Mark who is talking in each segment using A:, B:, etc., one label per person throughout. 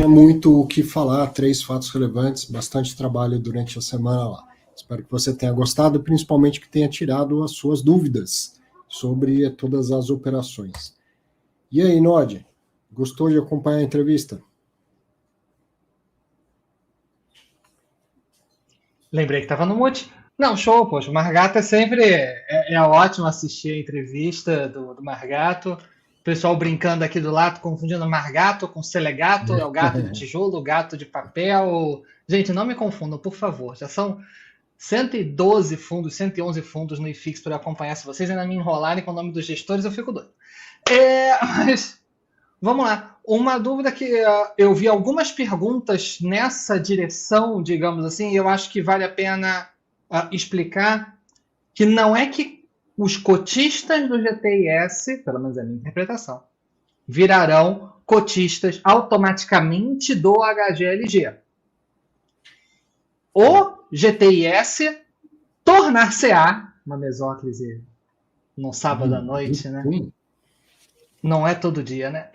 A: tinha muito o que falar, 3 fatos relevantes, bastante trabalho durante a semana lá. Espero que você tenha gostado, principalmente que tenha tirado as suas dúvidas sobre todas as operações. E aí, Nod, gostou de acompanhar a entrevista?
B: Lembrei que estava no mute. Não, show, poxa. O Margato é sempre. É ótimo assistir a entrevista do Margato. O pessoal brincando aqui do lado, confundindo Margato com Selegato. É o gato de tijolo, o gato de papel. Gente, não me confundam, por favor. Já são 112 fundos, 111 fundos no IFIX para acompanhar. Se vocês ainda me enrolarem com o nome dos gestores, eu fico doido. Mas vamos lá. Uma dúvida que eu vi algumas perguntas nessa direção, digamos assim, e eu acho que vale a pena explicar que não é que os cotistas do GTIS, pelo menos é a minha interpretação, virarão cotistas automaticamente do HGLG. O GTIS tornar-se-á, uma mesóclise no sábado à noite, né? Não é todo dia, né?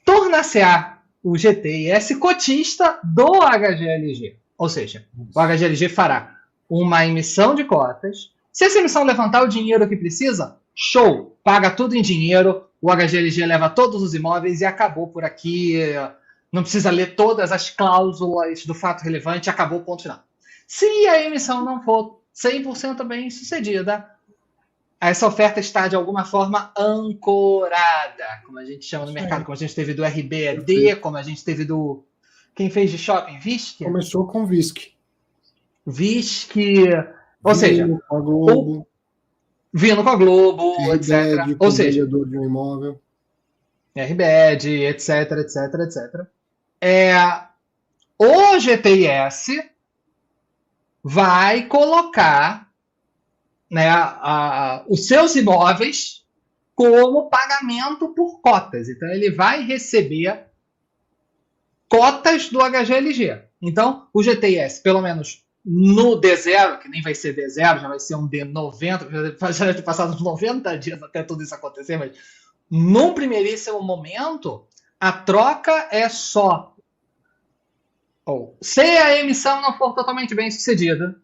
B: Tornar-se-á o GTIS cotista do HGLG. Ou seja, o HGLG fará uma emissão de cotas. Se essa emissão levantar o dinheiro que precisa, show! Paga tudo em dinheiro, o HGLG leva todos os imóveis e acabou por aqui. Não precisa ler todas as cláusulas do fato relevante, acabou, ponto final. Se a emissão não for 100% bem sucedida, essa oferta está de alguma forma ancorada, como a gente chama no mercado, como a gente teve do RBED, como a gente teve do... Quem fez de shopping? VISC?
A: Começou com VISC.
B: VISC, ou seja...
A: com a Globo.
B: Vindo com a Globo,
A: RBED,
B: etc. Ou seja...
A: do imóvel.
B: RBED, etc, etc, etc. O GTIS vai colocar, né, os seus imóveis como pagamento por cotas. Então, ele vai receber cotas do HGLG. Então, o GTIS, pelo menos no D0, que nem vai ser D0, já vai ser um D90, já deve ter passado uns 90 dias até tudo isso acontecer, mas num primeiríssimo momento, a troca é só... se a emissão não for totalmente bem sucedida,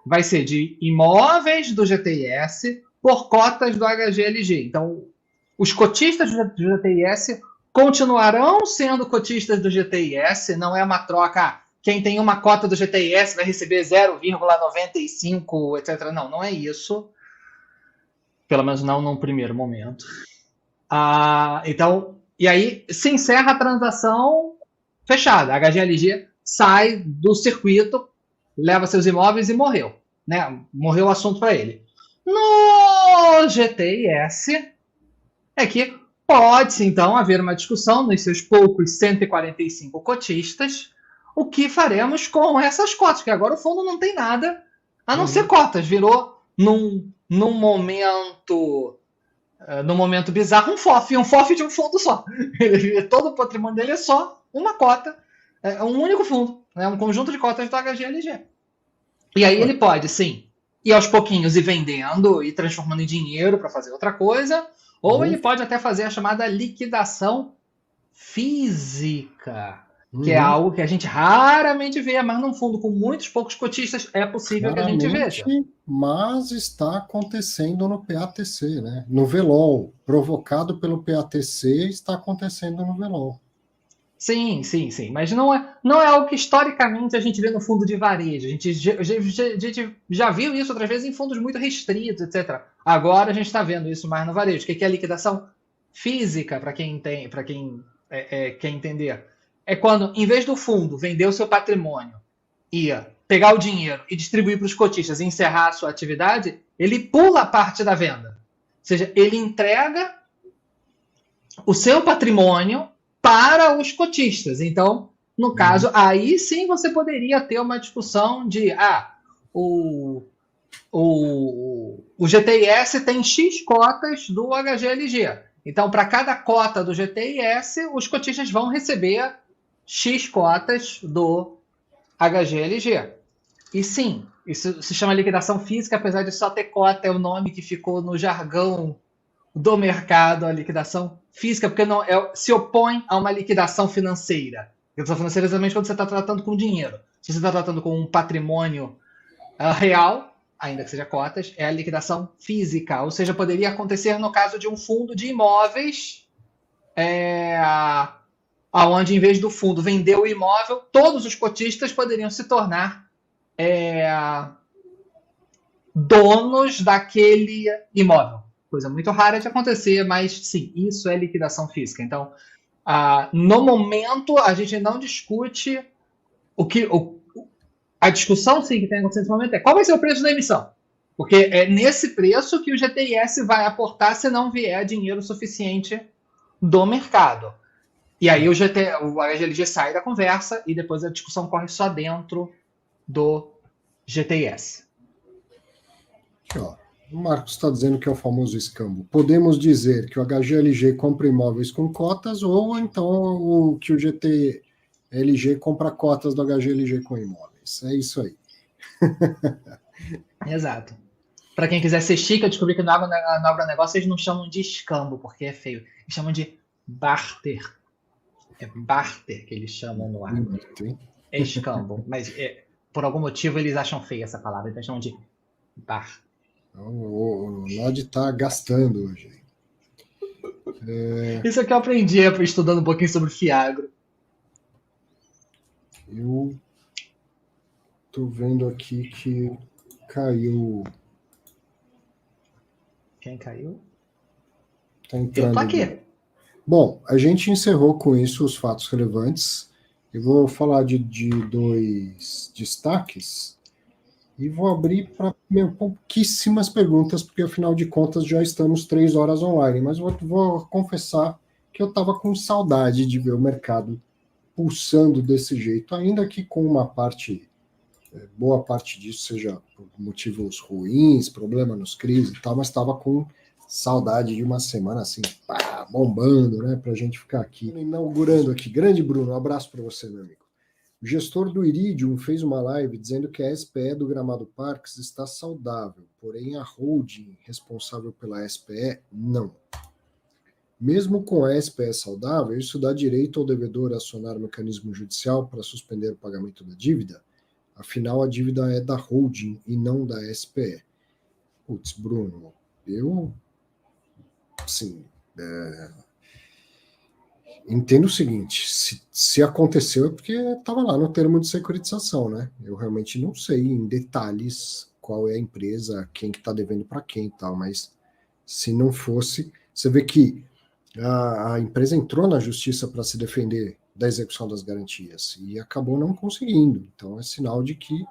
B: vai ser de imóveis do GTIS por cotas do HGLG. Então, os cotistas do GTIS continuarão sendo cotistas do GTIS, não é uma troca, quem tem uma cota do GTIS vai receber 0,95, etc. Não é isso. Pelo menos não num primeiro momento. Então, e aí se encerra a transação fechada. A HGLG sai do circuito, leva seus imóveis e morreu. Né? Morreu o assunto para ele. No GTIS é que pode-se, então, haver uma discussão nos seus poucos 145 cotistas, o que faremos com essas cotas, que agora o fundo não tem nada a não ser cotas. Virou, num momento bizarro, um FOF de um fundo só. Todo o patrimônio dele é só uma cota, um único fundo, um conjunto de cotas do HGLG. E aí ele pode, sim, ir aos pouquinhos e vendendo e transformando em dinheiro para fazer outra coisa, ou ele pode até fazer a chamada liquidação física, que é algo que a gente raramente vê, mas num fundo com muitos poucos cotistas é possível que a gente veja.
A: Mas está acontecendo no PATC, né? No VELOL, provocado pelo PATC, está acontecendo no VELOL.
B: Sim. Mas não é algo que historicamente a gente vê no fundo de varejo. A gente já viu isso outras vezes em fundos muito restritos, etc. Agora a gente está vendo isso mais no varejo. O que é a liquidação física, para quem quer entender? É quando, em vez do fundo vender o seu patrimônio e pegar o dinheiro e distribuir para os cotistas e encerrar a sua atividade, ele pula a parte da venda. Ou seja, ele entrega o seu patrimônio para os cotistas. Então, no caso, aí sim você poderia ter uma discussão de o GTIS tem X cotas do HGLG. Então, para cada cota do GTIS, os cotistas vão receber X cotas do HGLG. E sim, isso se chama liquidação física, apesar de só ter cota, é o nome que ficou no jargão do mercado à liquidação física, porque não se opõe a uma liquidação financeira. Liquidação financeira é exatamente quando você está tratando com dinheiro. Se você está tratando com um patrimônio real, ainda que seja cotas, é a liquidação física. Ou seja, poderia acontecer no caso de um fundo de imóveis, onde, em vez do fundo vender o imóvel, todos os cotistas poderiam se tornar donos daquele imóvel. Coisa muito rara de acontecer, mas sim, isso é liquidação física. Então, no momento, a gente não discute a discussão sim que tem acontecido nesse momento é qual vai ser o preço da emissão. Porque é nesse preço que o GTIS vai aportar se não vier dinheiro suficiente do mercado. E aí o HGLG sai da conversa e depois a discussão corre só dentro do GTIS.
A: Aqui, ó. O Marcos está dizendo que é o famoso escambo. Podemos dizer que o HGLG compra imóveis com cotas ou então que o GTLG compra cotas do HGLG com imóveis. É isso aí.
B: Exato. Para quem quiser ser chique, eu descobri que no agronegócio eles não chamam de escambo, porque é feio. Eles chamam de barter. É barter que eles chamam no agro. É escambo. Mas por algum motivo eles acham feia essa palavra, então eles chamam de barter.
A: O Nod está gastando hoje.
B: Isso é que eu aprendi estudando um pouquinho sobre Fiagro.
A: Eu tô vendo aqui que caiu.
B: Quem caiu?
A: Tá entrando.
B: Eu tô aqui.
A: Bom, a gente encerrou com isso os fatos relevantes. Eu vou falar de 2 destaques e vou abrir para pouquíssimas perguntas, porque afinal de contas já estamos 3 horas online. Mas vou confessar que eu estava com saudade de ver o mercado pulsando desse jeito, ainda que com uma boa parte disso seja por motivos ruins, problema nos CRIs e tal, mas estava com saudade de uma semana assim, bombando, né, para a gente ficar aqui. Inaugurando aqui. Grande Bruno, um abraço para você, meu amigo. O gestor do Iridium fez uma live dizendo que a SPE do Gramado Parques está saudável, porém a holding responsável pela SPE não. Mesmo com a SPE saudável, isso dá direito ao devedor a acionar o mecanismo judicial para suspender o pagamento da dívida? Afinal, a dívida é da holding e não da SPE. Putz, Bruno, eu assim, entendo o seguinte, se aconteceu é porque estava lá no termo de securitização, né? Eu realmente não sei em detalhes qual é a empresa, quem que está devendo para quem e tal, mas se não fosse, você vê que a empresa entrou na justiça para se defender da execução das garantias e acabou não conseguindo. Então é sinal de que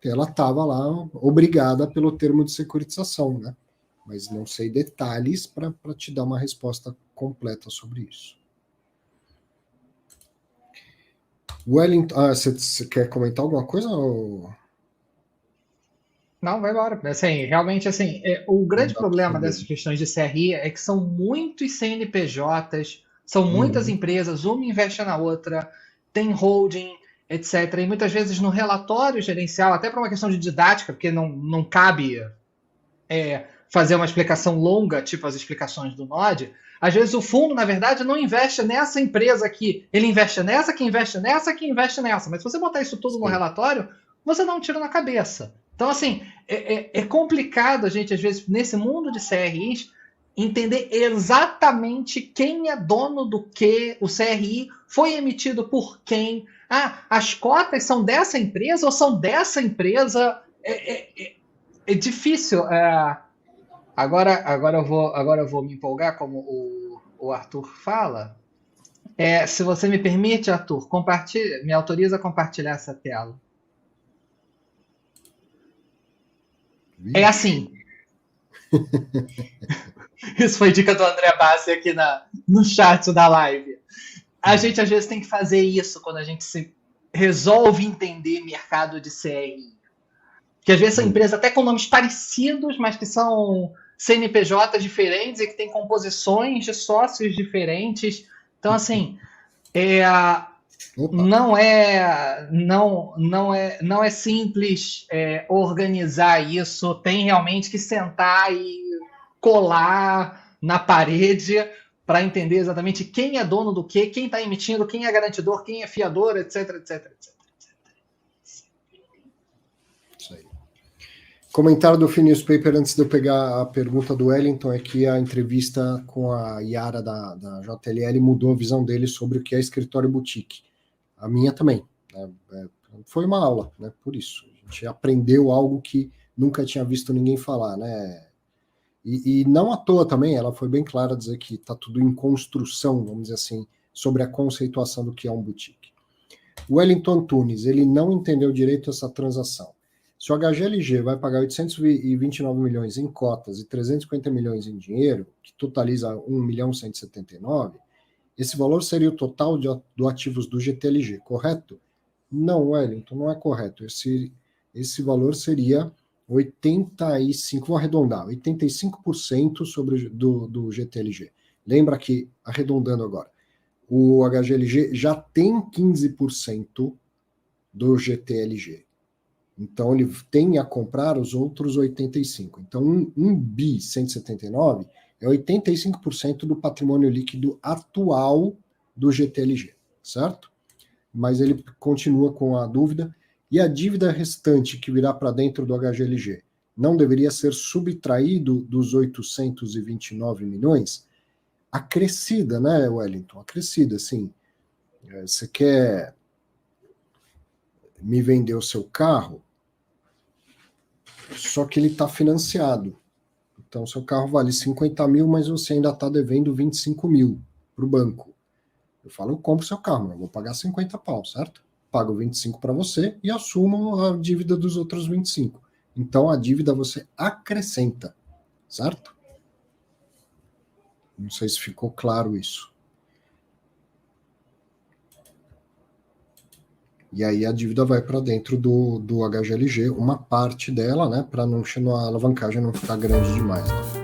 A: ela estava lá obrigada pelo termo de securitização, né? Mas não sei detalhes para te dar uma resposta completa sobre isso. Wellington, você quer comentar alguma coisa? Ou...
B: Não, vai embora. Assim, realmente, assim, o grande problema dessas questões de CRI é que são muitos CNPJs, são muitas empresas, uma investe na outra, tem holding, etc. E muitas vezes no relatório gerencial, até para uma questão de didática, porque não cabe fazer uma explicação longa, tipo as explicações do Nod, às vezes o fundo, na verdade, não investe nessa empresa aqui. Ele investe nessa, que investe nessa, que investe nessa. Mas se você botar isso tudo no relatório, você dá um tiro na cabeça. Então, assim, é complicado a gente, às vezes, nesse mundo de CRIs, entender exatamente quem é dono do que, o CRI foi emitido por quem. As cotas são dessa empresa ou são dessa empresa? É difícil. Agora eu vou me empolgar, como o Arthur fala. Se você me permite, Arthur, me autoriza a compartilhar essa tela. É assim. Isso foi dica do André Bassi aqui no chat da live. A gente às vezes tem que fazer isso quando a gente se resolve entender mercado de CRI. Que às vezes são empresas até com nomes parecidos, mas que são CNPJ diferentes e que têm composições de sócios diferentes. Então, assim, não é simples organizar isso. Tem realmente que sentar e colar na parede para entender exatamente quem é dono do quê, quem está emitindo, quem é garantidor, quem é fiador, etc, etc, etc.
A: Isso aí. Comentário do Free Newspaper, antes de eu pegar a pergunta do Wellington, é que a entrevista com a Yara da JLL mudou a visão dele sobre o que é escritório boutique. A minha também. Né? Foi uma aula, né? Por isso. A gente aprendeu algo que nunca tinha visto ninguém falar, né? E não à toa também, ela foi bem clara dizer que está tudo em construção, vamos dizer assim, sobre a conceituação do que é um boutique. O Wellington Tunes, ele não entendeu direito essa transação. Se o HGLG vai pagar 829 milhões em cotas e 350 milhões em dinheiro, que totaliza 1.179.000, esse valor seria o total do ativos do GTLG, correto? Não, Wellington, não é correto. Esse valor seria 85%, vou arredondar, 85% do GTLG. Lembra que, arredondando agora, o HGLG já tem 15% do GTLG. Então, ele tem a comprar os outros 85%. Então, 1.179 é 85% do patrimônio líquido atual do GTLG, certo? Mas ele continua com a dúvida. E a dívida restante que virá para dentro do HGLG não deveria ser subtraído dos 829 milhões? Acrescida, né, Wellington? Acrescida, sim. Você quer me vender o seu carro, só que ele está financiado. Então, seu carro vale 50 mil, mas você ainda está devendo 25 mil para o banco. Eu falo, eu compro seu carro, mas eu vou pagar 50 pau, certo? Pago 25 para você e assumo a dívida dos outros 25. Então, a dívida você acrescenta, certo? Não sei se ficou claro isso. E aí a dívida vai para dentro do HGLG, uma parte dela, né, para a alavancagem não ficar grande demais. Né?